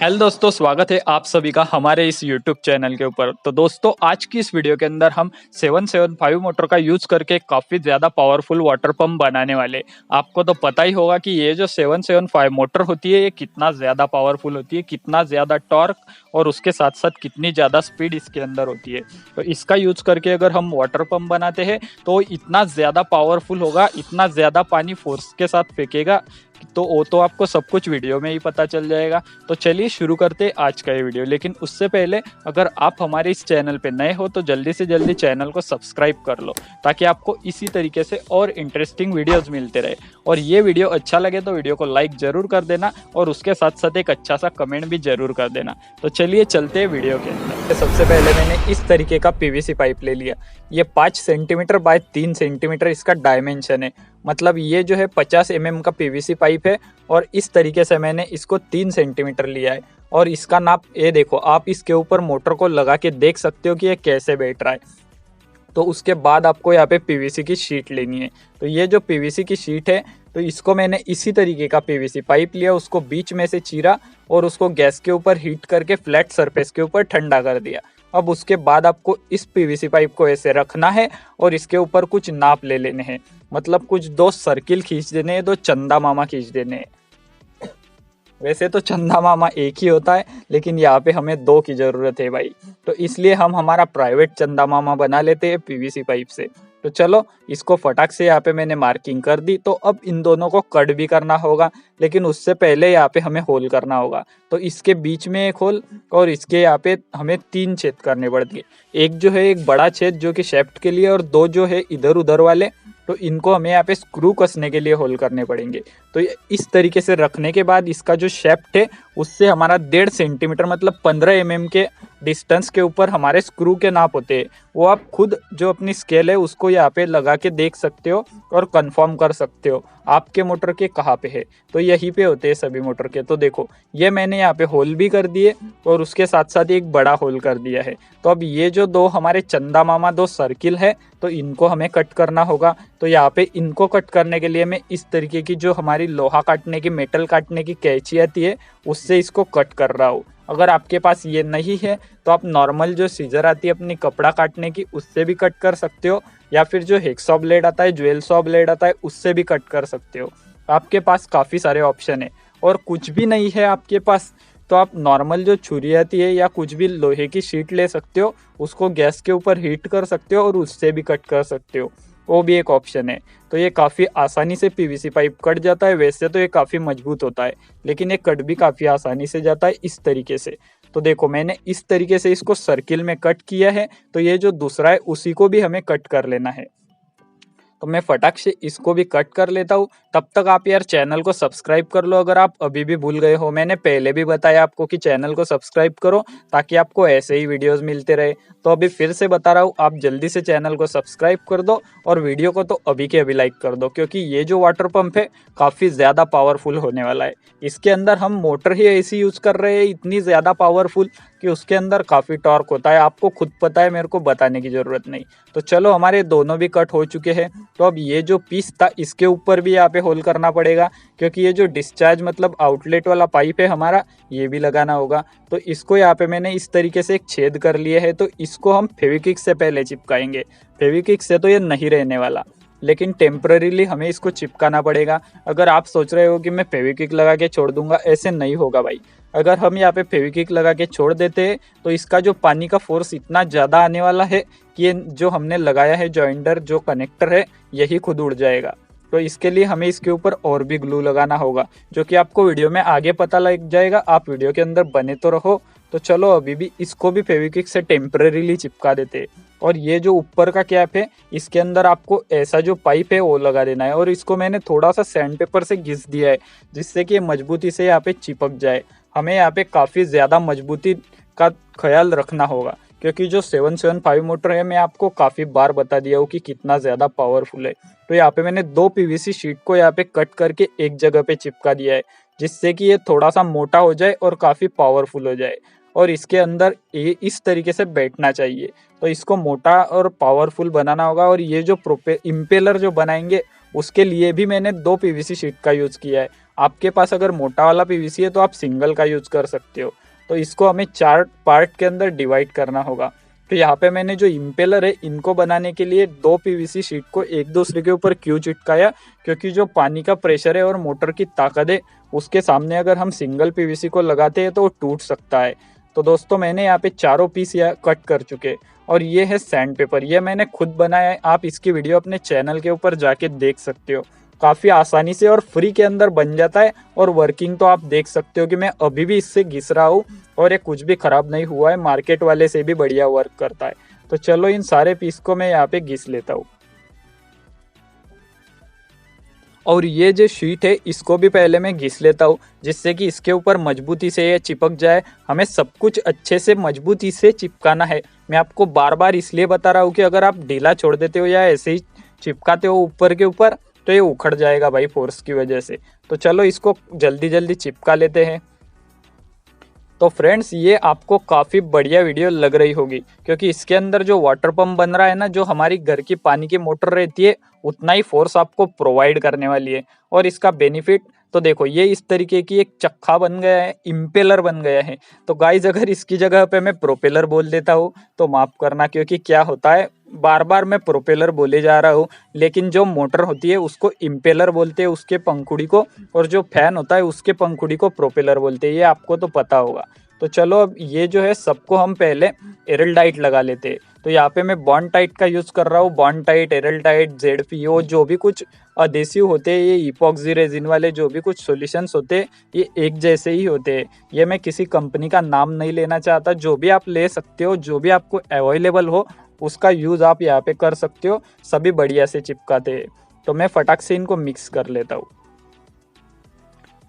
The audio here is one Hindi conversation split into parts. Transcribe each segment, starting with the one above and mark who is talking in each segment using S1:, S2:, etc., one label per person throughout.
S1: हेलो दोस्तों, स्वागत है आप सभी का हमारे इस YouTube चैनल के ऊपर। तो दोस्तों, आज की इस वीडियो के अंदर हम 775 मोटर का यूज करके काफ़ी ज़्यादा पावरफुल वाटर पंप बनाने वाले। आपको तो पता ही होगा कि ये जो 775 मोटर होती है ये कितना ज़्यादा पावरफुल होती है, कितना ज़्यादा टॉर्क और उसके साथ साथ कितनी ज़्यादा स्पीड इसके अंदर होती है। तो इसका यूज करके अगर हम वाटर पंप बनाते हैं तो इतना ज़्यादा पावरफुल होगा, इतना ज़्यादा पानी फोर्स के साथ फेंकेगा तो वो तो आपको सब कुछ वीडियो में ही पता चल जाएगा। तो चलिए शुरू करते हैं आज का ये वीडियो। लेकिन उससे पहले अगर आप हमारे इस चैनल पे नए हो तो जल्दी से जल्दी चैनल को सब्सक्राइब कर लो, ताकि आपको इसी तरीके से और इंटरेस्टिंग वीडियोस मिलते रहे। और ये वीडियो अच्छा लगे तो वीडियो को लाइक जरूर कर देना और उसके साथ साथ एक अच्छा सा कमेंट भी जरूर कर देना। तो चलिए चलते हैं वीडियो के अंदर। सबसे पहले मैंने इस तरीके का पीवीसी पाइप ले लिया। ये 5 सेंटीमीटर बाय 3 सेंटीमीटर इसका डायमेंशन है। मतलब ये जो है 50 mm का पीवीसी पाइप है और इस तरीके से मैंने इसको 3 सेंटीमीटर लिया है। और इसका नाप ये देखो, आप इसके ऊपर मोटर को लगा के देख सकते हो कि ये कैसे बैठ रहा है। तो उसके बाद आपको यहाँ पे पीवीसी की शीट लेनी है। तो ये जो पीवीसी की शीट है, तो इसको मैंने इसी तरीके का पीवीसी पाइप लिया, उसको बीच में से चीरा और उसको गैस के ऊपर हीट करके फ्लैट सरफेस के ऊपर ठंडा कर दिया। अब उसके बाद आपको इस पीवीसी पाइप को ऐसे रखना है और इसके ऊपर कुछ नाप ले लेने हैं। मतलब कुछ 2 सर्किल खींच देने हैं, 2 चंदा मामा खींच देने हैं। वैसे तो चंदा मामा एक ही होता है, लेकिन यहाँ पे हमें 2 की जरूरत है भाई। तो इसलिए हम हमारा प्राइवेट चंदा मामा बना लेते हैं पीवीसी पाइप से। तो चलो इसको फटाक से यहाँ पे मैंने मार्किंग कर दी। तो अब इन दोनों को कट भी करना होगा, लेकिन उससे पहले यहाँ पे हमें होल करना होगा। तो इसके बीच में एक होल और इसके यहाँ पे हमें 3 छेद करने पड़ेंगे। एक जो है एक बड़ा छेद जो कि शेफ्ट के लिए, और 2 जो है इधर उधर वाले, तो इनको हमें यहाँ पे स्क्रू कसने के लिए होल करने पड़ेंगे। तो इस तरीके से रखने के बाद इसका जो शेफ्ट है उससे हमारा 1.5 सेंटीमीटर मतलब 15 mm के डिस्टेंस के ऊपर हमारे स्क्रू के नाप होते हैं। वो आप खुद जो अपनी स्केल है उसको यहाँ पे लगा के देख सकते हो और कंफर्म कर सकते हो आपके मोटर के कहाँ पे है। तो यहीं पे होते हैं सभी मोटर के। तो देखो ये मैंने यहाँ पे होल भी कर दिए और उसके साथ साथ एक बड़ा होल कर दिया है। तो अब ये जो 2 हमारे चंदा मामा 2 सर्किल है, तो इनको हमें कट करना होगा। तो यहाँ पे इनको कट करने के लिए मैं इस तरीके की जो हमारी लोहा काटने की, मेटल काटने की कैंची आती है उससे इसको कट कर रहा हूँ। अगर आपके पास ये नहीं है तो आप नॉर्मल जो सीजर आती है अपनी कपड़ा काटने की उससे भी कट कर सकते हो, या फिर जो हेक्सॉ ब्लेड आता है, ज्वेल सॉ ब्लेड आता है, उससे भी कट कर सकते हो। आपके पास काफ़ी सारे ऑप्शन है। और कुछ भी नहीं है आपके पास तो आप नॉर्मल जो छुरी आती है या कुछ भी लोहे की शीट ले सकते हो, उसको गैस के ऊपर हीट कर सकते हो और उससे भी कट कर सकते हो। वो भी एक ऑप्शन है। तो ये काफ़ी आसानी से पीवीसी पाइप कट जाता है। वैसे तो ये काफ़ी मजबूत होता है, लेकिन ये कट भी काफ़ी आसानी से जाता है इस तरीके से। तो देखो मैंने इस तरीके से इसको सर्किल में कट किया है। तो ये जो दूसरा है उसी को भी हमें कट कर लेना है। तो मैं फटाक से इसको भी कट कर लेता हूँ। तब तक आप यार चैनल को सब्सक्राइब कर लो अगर आप अभी भी भूल गए हो। मैंने पहले भी बताया आपको कि चैनल को सब्सक्राइब करो ताकि आपको ऐसे ही वीडियोस मिलते रहे। तो अभी फिर से बता रहा हूँ, आप जल्दी से चैनल को सब्सक्राइब कर दो और वीडियो को तो अभी के अभी लाइक कर दो, क्योंकि ये जो वाटर पंप है काफ़ी ज़्यादा पावरफुल होने वाला है। इसके अंदर हम मोटर ही ऐसी यूज़ कर रहे हैं इतनी ज़्यादा पावरफुल कि उसके अंदर काफ़ी टॉर्क होता है। आपको खुद पता है, मेरे को बताने की ज़रूरत नहीं। तो चलो हमारे दोनों भी कट हो चुके हैं। तो अब ये जो पीस था इसके ऊपर भी यहाँ पे होल करना पड़ेगा, क्योंकि ये जो डिस्चार्ज मतलब आउटलेट वाला पाइप है हमारा, ये भी लगाना होगा। तो इसको यहाँ पे मैंने इस तरीके से एक छेद कर लिए है। तो इसको हम फेविक्विक से पहले चिपकाएंगे। फेविक्विक से तो ये नहीं रहने वाला, लेकिन टेम्पररीली हमें इसको चिपकाना पड़ेगा। अगर आप सोच रहे हो कि मैं फेविक्विक लगा के छोड़ दूंगा, ऐसे नहीं होगा भाई। अगर हम यहाँ पे फेविक्विक लगा के छोड़ देते हैं तो इसका जो पानी का फोर्स इतना ज़्यादा आने वाला है कि ये जो हमने लगाया है जॉइंटर जो कनेक्टर है यही खुद उड़ जाएगा। तो इसके लिए हमें इसके ऊपर और भी ग्लू लगाना होगा, जो कि आपको वीडियो में आगे पता लग जाएगा। आप वीडियो के अंदर बने तो रहो। तो चलो अभी भी इसको भी फेविक्विक से टेम्परेरीली चिपका देते हैं। और ये जो ऊपर का कैप है इसके अंदर आपको ऐसा जो पाइप है वो लगा देना है। और इसको मैंने थोड़ा सा सैंड पेपर से घिस दिया है, जिससे कि मजबूती से यहाँ पे चिपक जाए। हमें यहाँ पे काफ़ी ज़्यादा मजबूती का ख्याल रखना होगा, क्योंकि जो 775 मोटर है मैं आपको काफ़ी बार बता दिया हूँ कि कितना ज़्यादा पावरफुल है। तो यहाँ पे मैंने 2 पीवीसी शीट को यहाँ पे कट करके एक जगह पे चिपका दिया है, जिससे कि ये थोड़ा सा मोटा हो जाए और काफ़ी पावरफुल हो जाए। और इसके अंदर ये इस तरीके से बैठना चाहिए। तो इसको मोटा और पावरफुल बनाना होगा। और ये जो इम्पेलर जो बनाएंगे उसके लिए भी मैंने 2 पीवीसी शीट का यूज़ किया है। आपके पास अगर मोटा वाला पीवीसी है तो आप सिंगल का यूज कर सकते हो। तो इसको हमें 4 पार्ट के अंदर डिवाइड करना होगा। तो यहाँ पे मैंने जो इम्पेलर है इनको बनाने के लिए 2 पीवीसी शीट को एक दूसरे के ऊपर क्यों चिटकाया, क्योंकि जो पानी का प्रेशर है और मोटर की ताकत है उसके सामने अगर हम सिंगल पीवीसी को लगाते हैं तो वो टूट सकता है। तो दोस्तों मैंने यहाँ पे चारों पीस यहाँ कट कर चुके, और ये है सैंड पेपर, ये मैंने खुद बनाया है। आप इसकी वीडियो अपने चैनल के ऊपर जाके देख सकते हो। काफ़ी आसानी से और फ्री के अंदर बन जाता है, और वर्किंग तो आप देख सकते हो कि मैं अभी भी इससे घिस रहा हूँ और ये कुछ भी खराब नहीं हुआ है, मार्केट वाले से भी बढ़िया वर्क करता है। तो चलो इन सारे पीस को मैं यहाँ पे घिस लेता हूँ। और ये जो शीट है इसको भी पहले मैं घिस लेता हूँ, जिससे कि इसके ऊपर मजबूती से ये चिपक जाए। हमें सब कुछ अच्छे से मजबूती से चिपकाना है। मैं आपको बार बार इसलिए बता रहा हूँ कि अगर आप ढीला छोड़ देते हो या ऐसे ही चिपकाते हो ऊपर के ऊपर तो ये उखड़ जाएगा भाई फोर्स की वजह से। तो चलो इसको जल्दी जल्दी चिपका लेते हैं। तो फ्रेंड्स ये आपको काफ़ी बढ़िया वीडियो लग रही होगी, क्योंकि इसके अंदर जो वाटर पंप बन रहा है ना, जो हमारी घर की पानी की मोटर रहती है उतना ही फोर्स आपको प्रोवाइड करने वाली है। और इसका बेनिफिट तो देखो, ये इस तरीके की एक चक्का बन गया है, इम्पेलर बन गया है। तो गाइज अगर इसकी जगह पे मैं प्रोपेलर बोल देता हूँ तो माफ करना, क्योंकि क्या होता है बार बार मैं प्रोपेलर बोले जा रहा हूँ, लेकिन जो मोटर होती है उसको इम्पेलर बोलते हैं उसके पंखुड़ी को, और जो फैन होता है उसके पंखुड़ी को प्रोपेलर बोलते हैं। ये आपको तो पता होगा। तो चलो अब ये जो है सबको हम पहले एरल टाइट लगा लेते हैं। तो यहाँ पे मैं बॉन्ड टाइट का यूज़ कर रहा हूँ। बॉन्ड टाइट, एरल टाइट, ZPO, जो भी कुछ अधेसिव होते हैं, ये इपॉक्सी रेजिन वाले जो भी कुछ सॉल्यूशंस होते हैं ये एक जैसे ही होते हैं। ये मैं किसी कंपनी का नाम नहीं लेना चाहता, जो भी आप ले सकते हो, जो भी आपको अवेलेबल हो उसका यूज़ आप यहाँ पे कर सकते हो। सभी बढ़िया से चिपकाते हैं। तो मैं फटाक से इनको मिक्स कर लेता हूँ।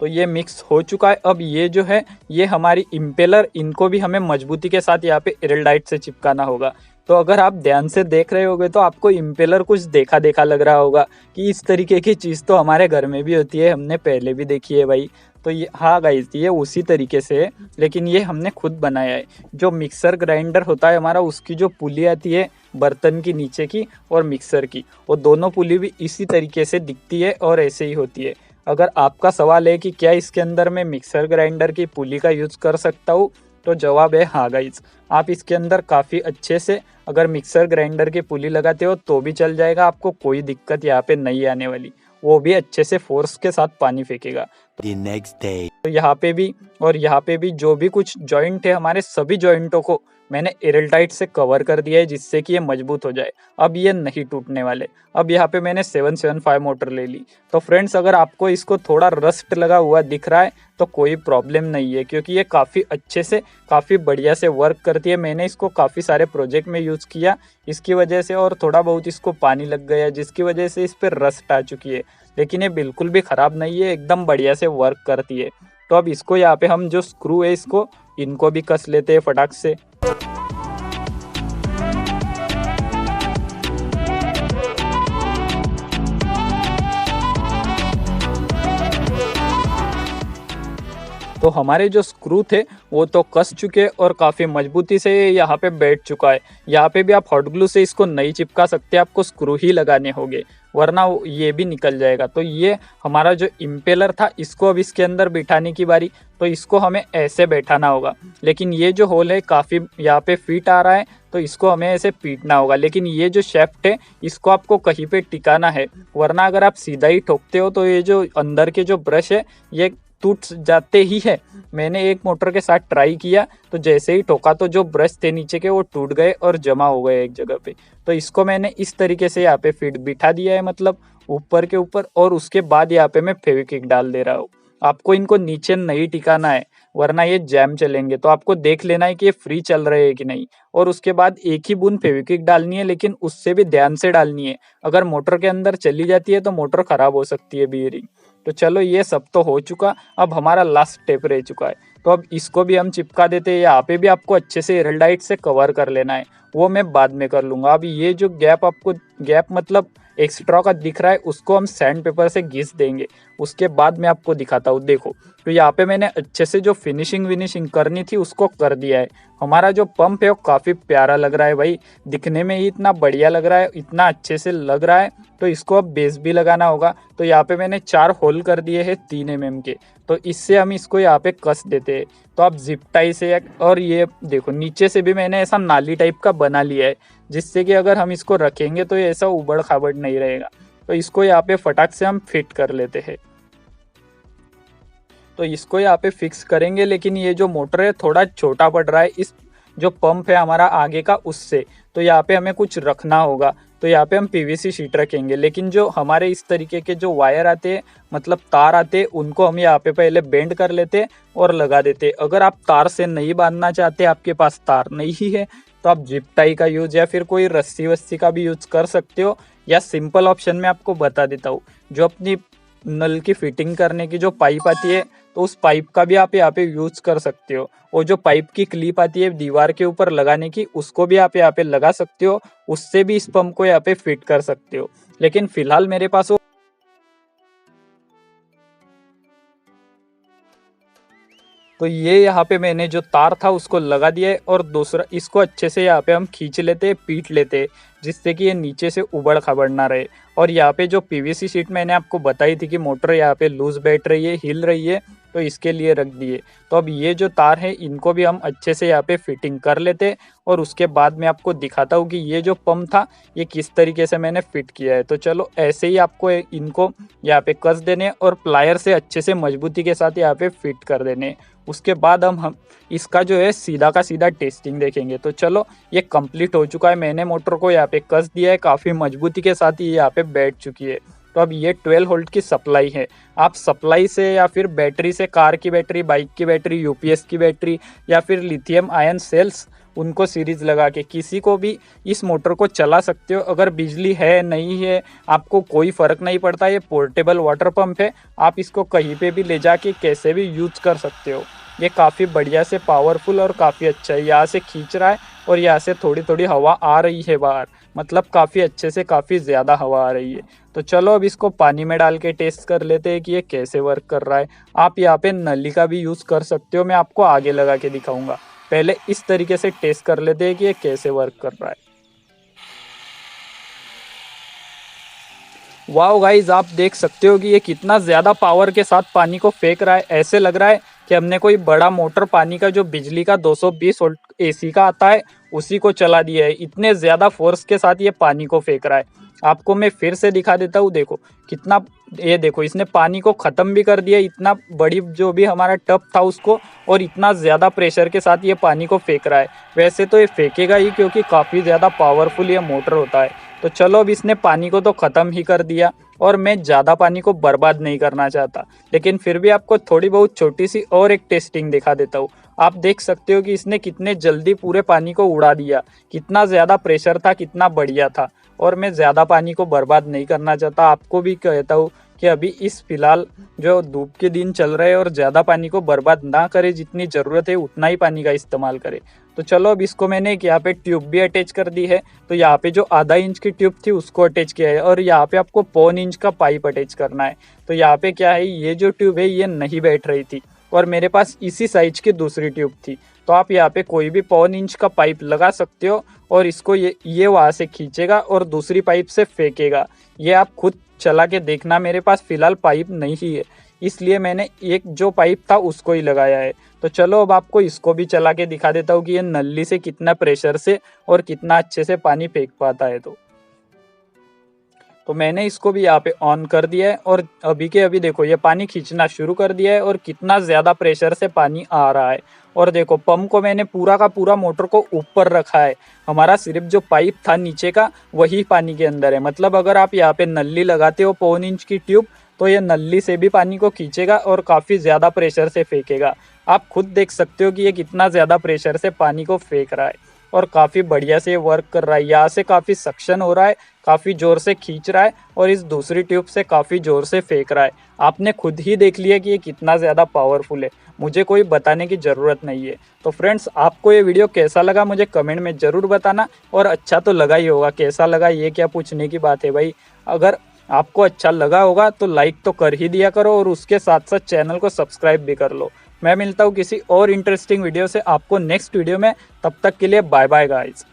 S1: तो ये मिक्स हो चुका है। अब ये जो है ये हमारी इम्पेलर, इनको भी हमें मजबूती के साथ यहाँ पे एरलडाइट से चिपकाना होगा। तो अगर आप ध्यान से देख रहे होगे तो आपको इम्पेलर कुछ देखा देखा लग रहा होगा कि इस तरीके की चीज़ तो हमारे घर में भी होती है, हमने पहले भी देखी है भाई। तो ये हाँ गाइस, ये उसी तरीके से है, लेकिन ये हमने खुद बनाया है। जो मिक्सर ग्राइंडर होता है हमारा, उसकी जो पुली आती है बर्तन की नीचे की और मिक्सर की, वो दोनों पुली भी इसी तरीके से दिखती है और ऐसे ही होती है। अगर आपका सवाल है कि क्या इसके अंदर मैं मिक्सर ग्राइंडर की पुली का यूज़ कर सकता हूँ, तो जवाब है हाँ गाइज। आप इसके अंदर काफ़ी अच्छे से अगर मिक्सर ग्राइंडर की पुली लगाते हो तो भी चल जाएगा, आपको कोई दिक्कत यहाँ पे नहीं आने वाली। वो भी अच्छे से फोर्स के साथ पानी फेंकेगा। तो यहाँ पे भी और यहाँ पे भी जो भी कुछ जॉइंट है हमारे, सभी जॉइंटों को मैंने एयरटाइट से कवर कर दिया है, जिससे कि ये मजबूत हो जाए। अब ये नहीं टूटने वाले। अब यहाँ पे मैंने 775 मोटर ले ली। तो फ्रेंड्स अगर आपको इसको थोड़ा रस्ट लगा हुआ दिख रहा है तो कोई प्रॉब्लम नहीं है, क्योंकि ये काफ़ी अच्छे से काफ़ी बढ़िया से वर्क करती है। मैंने इसको काफ़ी सारे प्रोजेक्ट में यूज़ किया इसकी वजह से, और थोड़ा बहुत इसको पानी लग गया जिसकी वजह से इस पर रस्ट आ चुकी है, लेकिन ये बिल्कुल भी ख़राब नहीं है, एकदम बढ़िया से वर्क करती है। तो अब इसको यहाँ पे हम जो स्क्रू है इसको इनको भी कस लेते हैं फटाक से। तो हमारे जो स्क्रू थे वो तो कस चुके और काफ़ी मजबूती से यहाँ पे बैठ चुका है। यहाँ पे भी आप हॉट ग्लू से इसको नहीं चिपका सकते, आपको स्क्रू ही लगाने होंगे, वरना ये भी निकल जाएगा। तो ये हमारा जो इम्पेलर था, इसको अब इसके अंदर बिठाने की बारी। तो इसको हमें ऐसे बैठाना होगा, लेकिन ये जो होल है काफ़ी यहाँ पे फिट आ रहा है, तो इसको हमें ऐसे पीटना होगा। लेकिन ये जो शेफ्ट है इसको आपको कहीं पे टिकाना है, वरना अगर आप सीधा ही ठोकते हो तो ये जो अंदर के जो ब्रश है ये टूट जाते ही है। मैंने एक मोटर के साथ ट्राई किया तो जैसे ही ठोका तो जो ब्रश थे नीचे के वो टूट गए और जमा हो गए एक जगह पे। तो इसको मैंने इस तरीके से यहाँ पे फिट बिठा दिया है, मतलब ऊपर के ऊपर, और उसके बाद यहाँ पे मैं फेविक्विक डाल दे रहा हूँ। आपको इनको नीचे नहीं टिकाना है, वरना ये जैम चलेंगे। तो आपको देख लेना है कि ये फ्री चल रहे हैं कि नहीं, और उसके बाद एक ही बूंद फेविक्विक डालनी है, लेकिन उससे भी ध्यान से डालनी है। अगर मोटर के अंदर चली जाती है तो मोटर खराब हो सकती है, बीयरिंग। तो चलो ये सब तो हो चुका, अब हमारा लास्ट स्टेप रह चुका है। तो अब इसको भी हम चिपका देते हैं। यहाँ पे भी आपको अच्छे से एरलडाइट से कवर कर लेना है, वो मैं बाद में कर लूँगा। अब ये जो गैप आपको, गैप मतलब एक्स्ट्रा का दिख रहा है, उसको हम सैंड पेपर से घिस देंगे। उसके बाद मैं आपको दिखाता हूँ। देखो तो यहाँ पे मैंने अच्छे से जो फिनिशिंग करनी थी उसको कर दिया है। हमारा जो पंप है वो काफ़ी प्यारा लग रहा है भाई, दिखने में ही इतना बढ़िया लग रहा है, इतना अच्छे से लग रहा है। तो इसको अब बेस भी लगाना होगा। तो यहाँ पे मैंने 4 होल कर दिए हैं 3 mm के। तो इससे हम इसको यहाँ पे कस देते हैं। तो आप जिप टाई से, और ये देखो नीचे से भी मैंने ऐसा नाली टाइप का बना लिया है, जिससे कि अगर हम इसको रखेंगे तो ये ऐसा उबड़ खाबड़ नहीं रहेगा। तो इसको यहाँ पे फटाक से हम फिट कर लेते हैं। तो इसको यहाँ पे फिक्स करेंगे, लेकिन ये जो मोटर है थोड़ा छोटा पड़ रहा है इस जो पंप है हमारा आगे का उससे। तो यहाँ पे हमें कुछ रखना होगा। तो यहाँ पे हम पीवीसी शीट रखेंगे, लेकिन जो हमारे इस तरीके के जो वायर आते हैं, मतलब तार आते हैं, उनको हम यहाँ पे पहले बेंड कर लेते और लगा देते। अगर आप तार से नहीं बांधना चाहते, आपके पास तार नहीं है, तो आप जिप टाई का यूज या फिर कोई रस्सी वस्सी का भी यूज कर सकते हो। या सिंपल ऑप्शन में आपको बता देता हूँ, जो अपनी नल की फिटिंग करने की जो पाइप आती है, तो उस पाइप का भी आप यहाँ पे यूज कर सकते हो। और जो पाइप की क्लिप आती है दीवार के ऊपर लगाने की, उसको भी आप यहाँ पे लगा सकते हो। उससे भी इस पंप को यहाँ पे फिट कर सकते हो। लेकिन फिलहाल मेरे पास तो ये यहाँ पे मैंने जो तार था उसको लगा दिया है, और दूसरा इसको अच्छे से यहाँ पे हम खींच लेते, पीट लेते, जिससे कि ये नीचे से उबड़ खाबड़ ना रहे। और यहाँ पे जो पीवीसी शीट मैंने आपको बताई थी कि मोटर यहाँ पे लूज बैठ रही है, हिल रही है, तो इसके लिए रख दिए। तो अब ये जो तार है इनको भी हम अच्छे से यहाँ पे फिटिंग कर लेते, और उसके बाद मैं आपको दिखाता हूँ कि ये जो पंप था ये किस तरीके से मैंने फिट किया है। तो चलो ऐसे ही आपको इनको यहाँ पे कस देने और प्लायर से अच्छे से मजबूती के साथ यहाँ पे फिट कर देने। उसके बाद हम इसका जो है सीधा का सीधा टेस्टिंग देखेंगे। तो चलो ये कंप्लीट हो चुका है, मैंने मोटर को यहाँ पे कस दिया है, काफ़ी मजबूती के साथ ये यहाँ पे बैठ चुकी है। तो अब ये 12 वोल्ट की सप्लाई है। आप सप्लाई से या फिर बैटरी से, कार की बैटरी, बाइक की बैटरी, यूपीएस की बैटरी या फिर लिथियम आयन सेल्स, उनको सीरीज लगा के किसी को भी इस मोटर को चला सकते हो। अगर बिजली है नहीं है आपको कोई फ़र्क नहीं पड़ता, ये पोर्टेबल वाटर पंप है, आप इसको कहीं पे भी ले जाके कैसे भी यूज कर सकते हो। ये काफ़ी बढ़िया से पावरफुल और काफ़ी अच्छा है। यहाँ से खींच रहा है और यहाँ से थोड़ी थोड़ी हवा आ रही है बाहर, मतलब काफ़ी अच्छे से काफ़ी ज़्यादा हवा आ रही है। तो चलो अब इसको पानी में डाल के टेस्ट कर लेते हैं कि ये कैसे वर्क कर रहा है। आप यहाँ पे नली का भी यूज़ कर सकते हो, मैं आपको आगे लगा के दिखाऊंगा। पहले इस तरीके से टेस्ट कर लेते हैं कि ये कैसे वर्क कर रहा है। वाओ गाइज, आप देख सकते हो कि ये कितना ज़्यादा पावर के साथ पानी को फेंक रहा है। ऐसे लग रहा है कि हमने कोई बड़ा मोटर पानी का जो बिजली का 220 वोल्ट एसी का आता है उसी को चला दिया है। इतने ज़्यादा फोर्स के साथ ये पानी को फेंक रहा है। आपको मैं फिर से दिखा देता हूँ, देखो कितना, ये देखो इसने पानी को ख़त्म भी कर दिया, इतना बड़ी जो भी हमारा टब था उसको, और इतना ज़्यादा प्रेशर के साथ ये पानी को फेंक रहा है। वैसे तो ये फेंकेगा ही क्योंकि काफ़ी ज़्यादा पावरफुल ये मोटर होता है। तो चलो अब इसने पानी को तो ख़त्म ही कर दिया, और मैं ज़्यादा पानी को बर्बाद नहीं करना चाहता, लेकिन फिर भी आपको थोड़ी बहुत छोटी सी और एक टेस्टिंग दिखा देता हूँ। आप देख सकते हो कि इसने कितने जल्दी पूरे पानी को उड़ा दिया, कितना ज़्यादा प्रेशर था, कितना बढ़िया था। और मैं ज़्यादा पानी को बर्बाद नहीं करना चाहता। आपको भी कहता हूँ कि अभी इस फिलहाल जो धूप के दिन चल रहे हैं और ज़्यादा पानी को बर्बाद ना करे, जितनी ज़रूरत है उतना ही पानी का इस्तेमाल करे। तो चलो अब इसको मैंने एक यहाँ पे ट्यूब भी अटैच कर दी है। तो यहाँ पे जो आधा इंच की ट्यूब थी उसको अटैच किया है, और यहाँ पे आपको 1.25 इंच का पाइप अटैच करना है। तो यहाँ पे क्या है, ये जो ट्यूब है ये नहीं बैठ रही थी, और मेरे पास इसी साइज की दूसरी ट्यूब थी। तो आप यहाँ पे कोई भी 1.25 इंच का पाइप लगा सकते हो, और इसको ये वहाँ से खींचेगा और दूसरी पाइप से फेंकेगा। ये आप खुद चला के देखना। मेरे पास फिलहाल पाइप नहीं है, इसलिए मैंने एक जो पाइप था उसको ही लगाया है। तो चलो अब आपको इसको भी चला के दिखा देता हूँ कि ये नली से कितना प्रेशर से और कितना अच्छे से पानी फेंक पाता है। तो मैंने इसको भी यहाँ पे ऑन कर दिया है, और अभी के अभी देखो ये पानी खींचना शुरू कर दिया है, और कितना ज़्यादा प्रेशर से पानी आ रहा है। और देखो पंप को मैंने पूरा का पूरा मोटर को ऊपर रखा है, हमारा सिर्फ जो पाइप था नीचे का वही पानी के अंदर है। मतलब अगर आप यहाँ पे नली लगाते हो 1.25 इंच की ट्यूब, तो ये नली से भी पानी को खींचेगा और काफ़ी ज़्यादा प्रेशर से फेंकेगा। आप खुद देख सकते हो कि ये कितना ज़्यादा प्रेशर से पानी को फेंक रहा है, और काफ़ी बढ़िया से वर्क कर रहा है। यहाँ से काफ़ी सक्शन हो रहा है, काफ़ी ज़ोर से खींच रहा है, और इस दूसरी ट्यूब से काफ़ी ज़ोर से फेंक रहा है। आपने खुद ही देख लिया कि ये कितना ज़्यादा पावरफुल है, मुझे कोई बताने की ज़रूरत नहीं है। तो फ्रेंड्स, आपको ये वीडियो कैसा लगा मुझे कमेंट में ज़रूर बताना, और अच्छा तो लगा ही होगा, कैसा लगा ये क्या पूछने की बात है भाई। अगर आपको अच्छा लगा होगा तो लाइक तो कर ही दिया करो और उसके साथ साथ चैनल को सब्सक्राइब भी कर लो। मैं मिलता हूँ किसी और इंटरेस्टिंग वीडियो से आपको नेक्स्ट वीडियो में, तब तक के लिए बाय बाय गाइस।